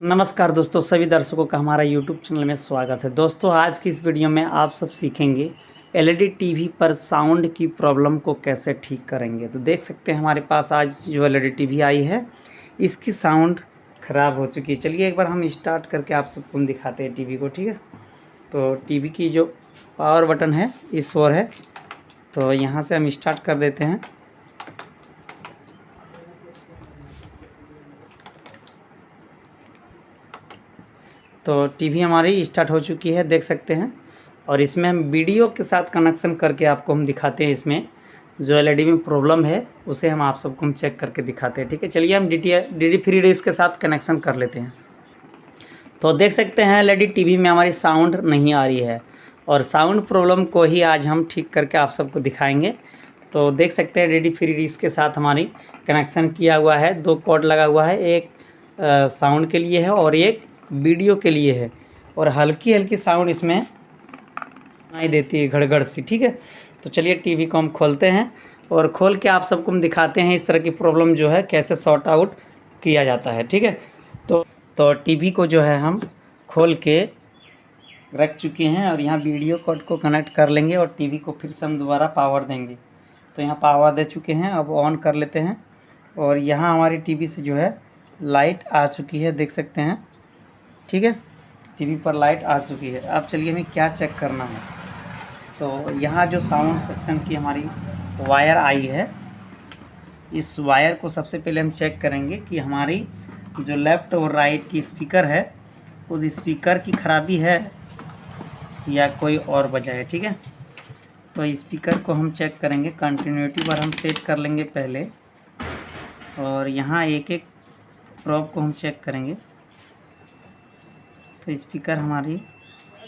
नमस्कार दोस्तों, सभी दर्शकों का हमारा YouTube चैनल में स्वागत है। दोस्तों, आज की इस वीडियो में आप सब सीखेंगे LED टीवी पर साउंड की प्रॉब्लम को कैसे ठीक करेंगे। तो देख सकते हैं हमारे पास आज जो LED टीवी आई है, इसकी साउंड ख़राब हो चुकी है। चलिए एक बार हम स्टार्ट करके आप सबको दिखाते हैं टीवी को, ठीक है। तो टीवी की जो पावर बटन है इस ओर है, तो यहाँ से हम स्टार्ट कर देते हैं। तो टीवी हमारी स्टार्ट हो चुकी है, देख सकते हैं। और इसमें हम वीडियो के साथ कनेक्शन करके आपको हम दिखाते हैं। इसमें जो LED में प्रॉब्लम है उसे हम आप सबको हम चेक करके दिखाते हैं, ठीक है। चलिए हम DD फ्री रेस के साथ कनेक्शन कर लेते हैं। तो देख सकते हैं LED टीवी में हमारी साउंड नहीं आ रही है, और साउंड प्रॉब्लम को ही आज हम ठीक करके आप सबको दिखाएंगे। तो देख सकते हैं DD फ्री रेस के साथ हमारी कनेक्शन किया हुआ है, 2 कॉर्ड लगा हुआ है, एक साउंड के लिए है और एक वीडियो के लिए है। और हल्की हल्की साउंड इसमें सुनाई देती है, घड़ सी, ठीक है। तो चलिए टीवी को हम खोलते हैं और खोल के आप सबको हम दिखाते हैं इस तरह की प्रॉब्लम जो है कैसे सॉर्ट आउट किया जाता है, ठीक है। तो टीवी को जो है हम खोल के रख चुके हैं और यहाँ वीडियो कॉर्ड को कनेक्ट कर लेंगे और टीवी को फिर से हम दोबारा पावर देंगे। तो यहाँ पावर दे चुके हैं, अब ऑन कर लेते हैं। और यहाँ हमारी टीवी से जो है लाइट आ चुकी है, देख सकते हैं, ठीक है। टीवी पर लाइट आ चुकी है। अब चलिए हमें क्या चेक करना है। तो यहाँ जो साउंड सेक्शन की हमारी वायर आई है, इस वायर को सबसे पहले हम चेक करेंगे कि हमारी जो लेफ़्ट और राइट की स्पीकर है उस स्पीकर की खराबी है या कोई और वजह है, ठीक है। तो स्पीकर को हम चेक करेंगे, कंटिन्यूटी पर हम सेट कर लेंगे पहले, और यहाँ एक एक प्रोब को हम चेक करेंगे। तो स्पीकर हमारी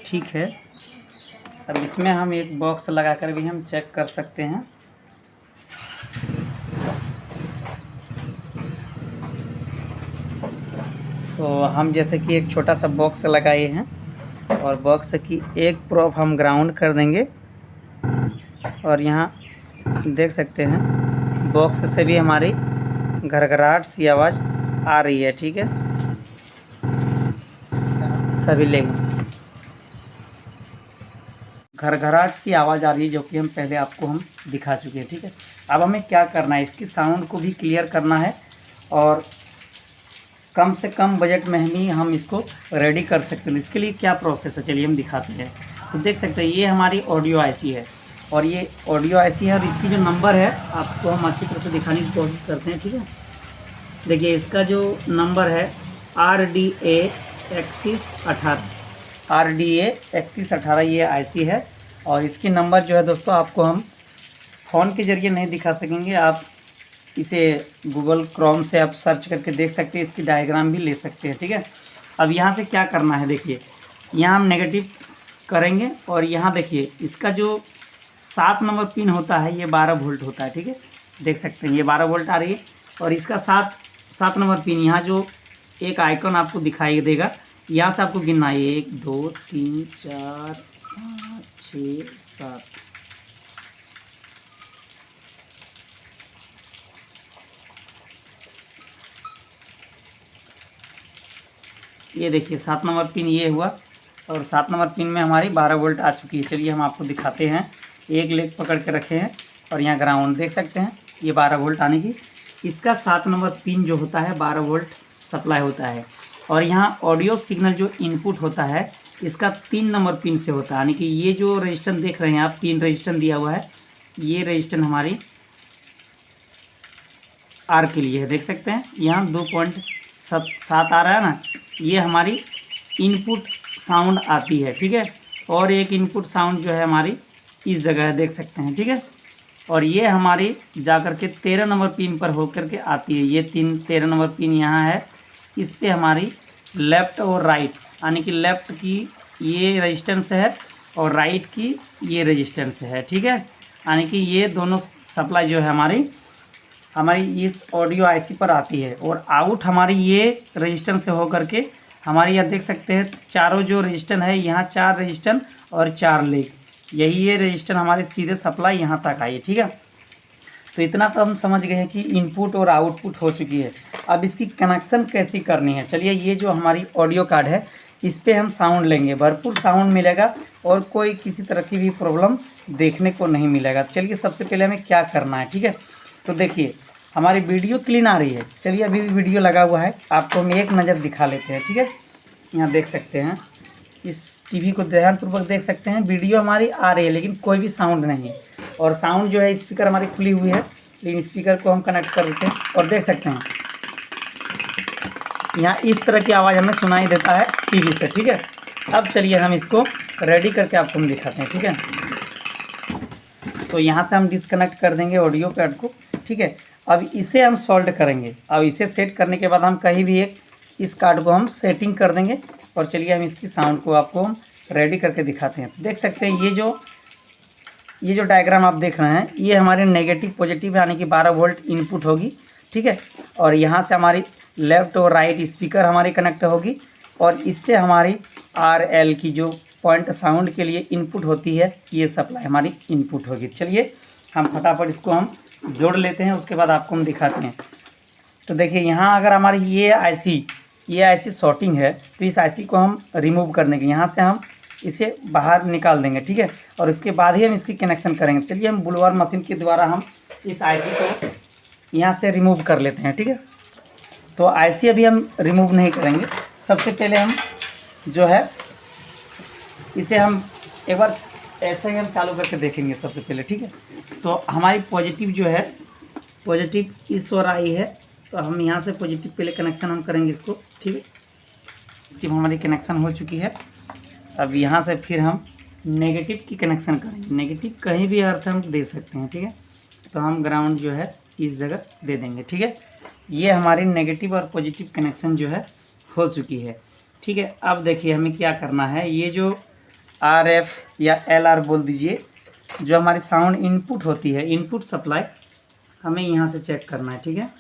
ठीक है। अब इसमें हम एक बॉक्स लगाकर भी हम चेक कर सकते हैं। तो हम जैसे कि एक छोटा सा बॉक्स लगाए हैं और बॉक्स की एक प्रोब हम ग्राउंड कर देंगे, और यहाँ देख सकते हैं बॉक्स से भी हमारी घरघराहट सी आवाज़ आ रही है, ठीक है। सभी लेंगे घरघराहट सी आवाज़ आ रही है, जो कि हम पहले आपको हम दिखा चुके हैं, ठीक है। अब हमें क्या करना है, इसकी साउंड को भी क्लियर करना है और कम से कम बजट में ही हम इसको रेडी कर सकते हैं। इसके लिए क्या प्रोसेस है, चलिए हम दिखाते हैं। तो देख सकते हैं ये हमारी ऑडियो IC है, और ये ऑडियो IC है, और इसकी जो नंबर है आपको हम अच्छी तरह से दिखाने की कोशिश करते हैं, ठीक है। देखिए इसका जो नंबर है RDA 3118 ये IC है। और इसकी नंबर जो है दोस्तों आपको हम फ़ोन के ज़रिए नहीं दिखा सकेंगे, आप इसे गूगल क्रोम से आप सर्च करके देख सकते हैं, इसकी डायग्राम भी ले सकते हैं, ठीक है। अब यहाँ से क्या करना है, देखिए यहाँ हम नेगेटिव करेंगे, और यहाँ देखिए इसका जो 7 नंबर पिन होता है ये 12 वोल्ट होता है, ठीक है। देख सकते हैं ये 12 वोल्ट आ रही है, और इसका 7 नंबर पिन यहाँ जो एक आइकन आपको दिखाई देगा, यहाँ से आपको गिनना है 1 2 3 4 5 6 7। ये देखिए 7 नंबर पिन ये हुआ, और 7 नंबर पिन में हमारी 12 वोल्ट आ चुकी है। चलिए हम आपको दिखाते हैं। एक लेग पकड़ के रखे हैं और यहाँ ग्राउंड देख सकते हैं, ये 12 वोल्ट आने की। इसका 7 नंबर पिन जो होता है 12 वोल्ट सप्लाई होता है, और यहाँ ऑडियो सिग्नल जो इनपुट होता है इसका 3 नंबर पिन से होता है। यानी कि ये जो रजिस्टर देख रहे हैं आप, 3 रजिस्टर दिया हुआ है, ये रजिस्टर हमारी R के लिए है, देख सकते हैं यहाँ 2.7 आ रहा है ना, ये हमारी इनपुट साउंड आती है, ठीक है। और एक इनपुट साउंड जो है हमारी इस जगह है, देख सकते हैं, ठीक है। और ये हमारी जाकर के 13 नंबर पिन पर होकर के आती है। ये 13 नंबर पिन यहाँ है, इस पे हमारी लेफ़्ट और राइट, यानी कि लेफ़्ट की ये रेजिस्टेंस है और राइट की ये रेजिस्टेंस है, ठीक है। यानी कि ये दोनों सप्लाई जो है हमारी इस ऑडियो IC पर आती है, और आउट हमारी ये रेजिस्टेंस से होकर के हमारी यहाँ देख सकते हैं चारों जो रेजिस्टेंस है, यहाँ 4 रेजिस्टेंस और 4 लेग, यही ये रेजिस्टेंस हमारे सीधे सप्लाई यहाँ तक आई है, ठीक है। तो इतना तो हम समझ गए हैं कि इनपुट और आउटपुट हो चुकी है। अब इसकी कनेक्शन कैसी करनी है, चलिए ये जो हमारी ऑडियो कार्ड है इस पे हम साउंड लेंगे, भरपूर साउंड मिलेगा और कोई किसी तरह की भी प्रॉब्लम देखने को नहीं मिलेगा। चलिए सबसे पहले हमें क्या करना है, ठीक है। तो देखिए हमारी वीडियो क्लीन आ रही है, चलिए अभी भी वीडियो लगा हुआ है, आपको हम एक नज़र दिखा लेते हैं, ठीक है। यहाँ देख सकते हैं, इस टीवी को ध्यानपूर्वक देख सकते हैं, वीडियो हमारी आ रही है लेकिन कोई भी साउंड नहीं है। और साउंड जो है स्पीकर हमारी खुली हुई है, लेकिन स्पीकर को हम कनेक्ट कर देते हैं और देख सकते हैं यहाँ इस तरह की आवाज़ हमें सुनाई देता है टीवी से, ठीक है। अब चलिए हम इसको रेडी करके आपको हम दिखाते हैं, ठीक है। तो यहाँ से हम डिस्कनेक्ट कर देंगे ऑडियो कार्ड को, ठीक है। अब इसे हम सॉल्व करेंगे। अब इसे सेट करने के बाद हम कहीं भी एक इस कार्ड को हम सेटिंग कर देंगे और चलिए हम इसकी साउंड को आपको हम रेडी करके दिखाते हैं। देख सकते हैं ये जो डायग्राम आप देख रहे हैं ये हमारे नेगेटिव पॉजिटिव यानी कि 12 वोल्ट इनपुट होगी, ठीक है। और यहाँ से हमारी लेफ़्ट और राइट स्पीकर हमारी कनेक्ट होगी और इससे हमारी RL की जो पॉइंट साउंड के लिए इनपुट होती है ये सप्लाई हमारी इनपुट होगी। चलिए हम फटाफट इसको हम जोड़ लेते हैं, उसके बाद आपको हम दिखाते हैं। तो देखिए यहाँ अगर हमारी ये IC शॉर्टिंग है तो इस IC को हम रिमूव करने के यहाँ से हम इसे बाहर निकाल देंगे, ठीक है। और उसके बाद ही हम इसकी कनेक्शन करेंगे। चलिए हम बुलवार मशीन के द्वारा हम इस IC को यहाँ से रिमूव कर लेते हैं, ठीक है। तो IC अभी हम रिमूव नहीं करेंगे, सबसे पहले हम जो है इसे हम एक बार ऐसे ही हम चालू करके देखेंगे सबसे पहले, ठीक है। तो हमारी पॉजिटिव जो है पॉजिटिव इस ओर आई है, तो हम यहाँ से पॉजिटिव पहले कनेक्शन हम करेंगे इसको, ठीक है। पॉजिटिव हमारी कनेक्शन हो चुकी है। अब यहाँ से फिर हम नेगेटिव की कनेक्शन करेंगे। नेगेटिव कहीं भी अर्थ हम दे सकते हैं, ठीक है। तो हम ग्राउंड जो है इस जगह दे देंगे, ठीक है। ये हमारी नेगेटिव और पॉजिटिव कनेक्शन जो है हो चुकी है, ठीक है। अब देखिए हमें क्या करना है, ये जो RF या LR बोल दीजिए जो हमारी साउंड इनपुट होती है, इनपुट सप्लाई हमें यहाँ से चेक करना है, ठीक है।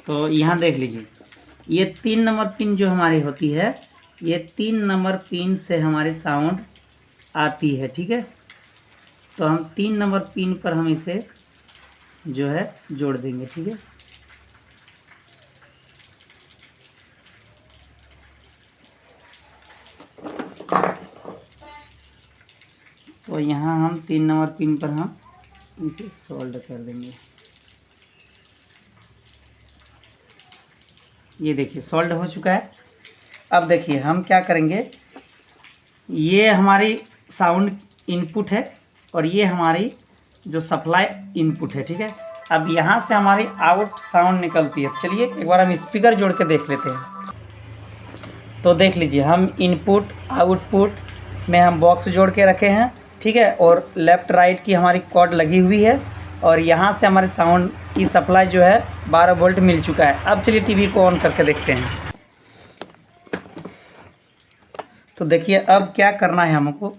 तो यहाँ देख लीजिए ये 3 नंबर पिन जो हमारी होती है, ये 3 नंबर पिन से हमारी साउंड आती है, ठीक है। तो हम 3 नंबर पिन पर हम इसे जो है जोड़ देंगे, ठीक है। तो यहाँ हम 3 नंबर पिन पर हम इसे सोल्ड कर देंगे। ये देखिए सोल्ड हो चुका है। अब देखिए हम क्या करेंगे, ये हमारी साउंड इनपुट है और ये हमारी जो सप्लाई इनपुट है, ठीक है। अब यहाँ से हमारी आउट साउंड निकलती है। चलिए एक बार हम स्पीकर जोड़ के देख लेते हैं। तो देख लीजिए हम इनपुट आउटपुट में हम बॉक्स जोड़ के रखे हैं, ठीक है। और लेफ़्ट राइट की हमारी कॉर्ड लगी हुई है और यहाँ से हमारे साउंड की सप्लाई जो है 12 वोल्ट मिल चुका है। अब चलिए टीवी को ऑन करके देखते हैं। तो देखिए अब क्या करना है हमको,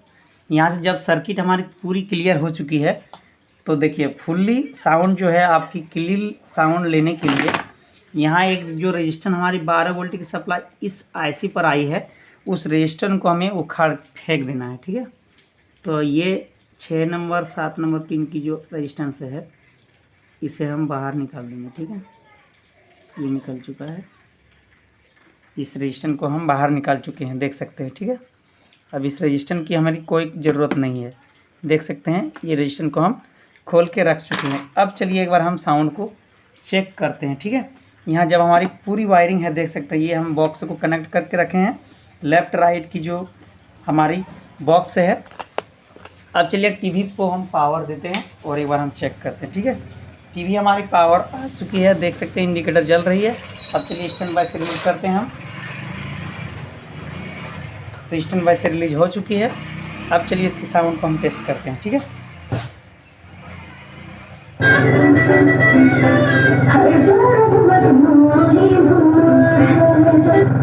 यहाँ से जब सर्किट हमारी पूरी क्लियर हो चुकी है तो देखिए फुल्ली साउंड जो है आपकी क्लियर साउंड लेने के लिए यहाँ एक जो रजिस्टर हमारी 12 वोल्ट की सप्लाई इस IC पर आई है, उस रजिस्टर को हमें उखाड़ फेंक देना है, ठीक है। तो ये 6 नंबर 7 नंबर पिन की जो रजिस्टेंस है इसे हम बाहर निकाल देंगे, ठीक है। ये निकल चुका है, इस रजिस्टर को हम बाहर निकाल चुके हैं, देख सकते हैं, ठीक है। अब इस रजिस्टर की हमारी कोई ज़रूरत नहीं है, देख सकते हैं ये रजिस्टर को हम खोल के रख चुके हैं। अब चलिए एक बार हम साउंड को चेक करते हैं, ठीक है। यहाँ जब हमारी पूरी वायरिंग है देख सकते हैं, ये हम बॉक्स को कनेक्ट करके रखे हैं, लेफ़्ट राइट की जो हमारी बॉक्स है। अब चलिए टीवी को हम पावर देते हैं और एक बार हम चेक करते हैं, ठीक है। टीवी हमारी पावर आ चुकी है, देख सकते हैं इंडिकेटर जल रही है। अब चलिए स्टैंड बाय से रिलीज करते हैं हम। तो स्टैंड बाय से रिलीज हो चुकी है। अब चलिए इसकी साउंड को हम टेस्ट करते हैं, ठीक है।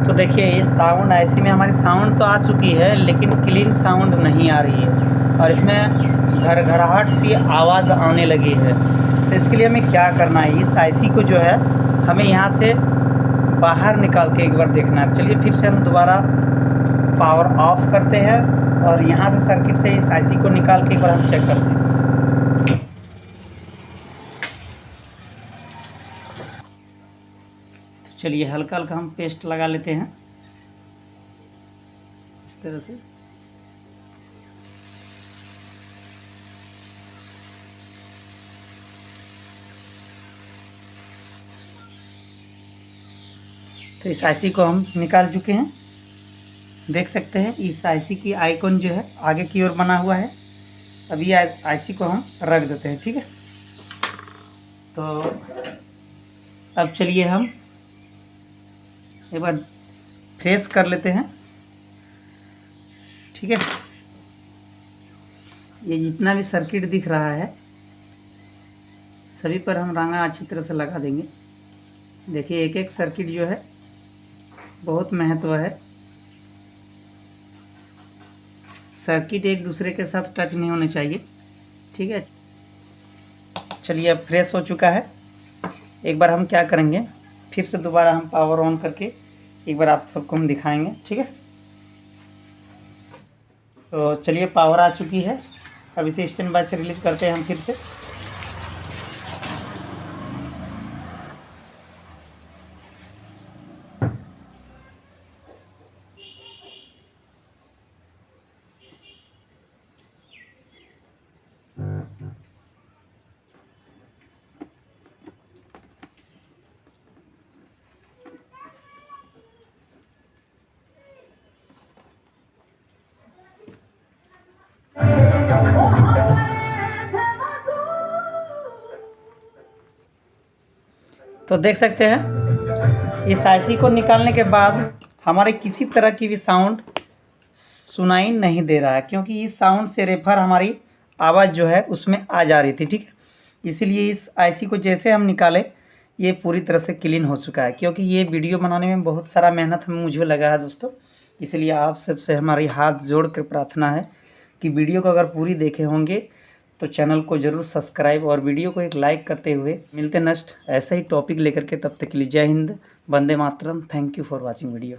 तो देखिए ये साउंड IC में हमारी साउंड तो आ चुकी है लेकिन क्लीन साउंड नहीं आ रही है और इसमें घरघराहट सी आवाज़ आने लगी है। तो इसके लिए हमें क्या करना है, इस आईसी को जो है हमें यहाँ से बाहर निकाल के एक बार देखना है। चलिए फिर से हम दोबारा पावर ऑफ करते हैं और यहाँ से सर्किट से इस आईसी को निकाल के एक बार हम चेक करते हैं। तो चलिए हल्का हल्का हम पेस्ट लगा लेते हैं इस तरह से। तो इस आईसी को हम निकाल चुके हैं, देख सकते हैं इस आईसी की आइकॉन जो है आगे की ओर बना हुआ है। अब ये आईसी को हम रख देते हैं, ठीक है। तो अब चलिए हम एक बार फ्रेश कर लेते हैं, ठीक है। ये जितना भी सर्किट दिख रहा है सभी पर हम रंगा अच्छी तरह से लगा देंगे। देखिए एक एक सर्किट जो है बहुत महत्व है। सर्किट एक दूसरे के साथ टच नहीं होने चाहिए, ठीक है। चलिए अब फ्रेश हो चुका है। एक बार हम क्या करेंगे, फिर से दोबारा हम पावर ऑन करके एक बार आप सबको हम दिखाएंगे, ठीक है। तो चलिए पावर आ चुकी है। अब इसे स्टैंड बाय से रिलीज करते हैं हम फिर से। तो देख सकते हैं इस आईसी को निकालने के बाद हमारे किसी तरह की भी साउंड सुनाई नहीं दे रहा है, क्योंकि इस साउंड से रेफर हमारी आवाज़ जो है उसमें आ जा रही थी, ठीक है। इसीलिए इस आईसी को जैसे हम निकाले ये पूरी तरह से क्लीन हो चुका है, क्योंकि ये वीडियो बनाने में बहुत सारा मेहनत मुझे लगा है दोस्तों। इसलिए आप सबसे हमारी हाथ जोड़ कर प्रार्थना है कि वीडियो को अगर पूरी देखे होंगे तो चैनल को ज़रूर सब्सक्राइब और वीडियो को एक लाइक करते हुए मिलते नेक्स्ट ऐसा ही टॉपिक लेकर के। तब तक के लिए जय हिंद, वंदे मातरम। Thank you for watching video.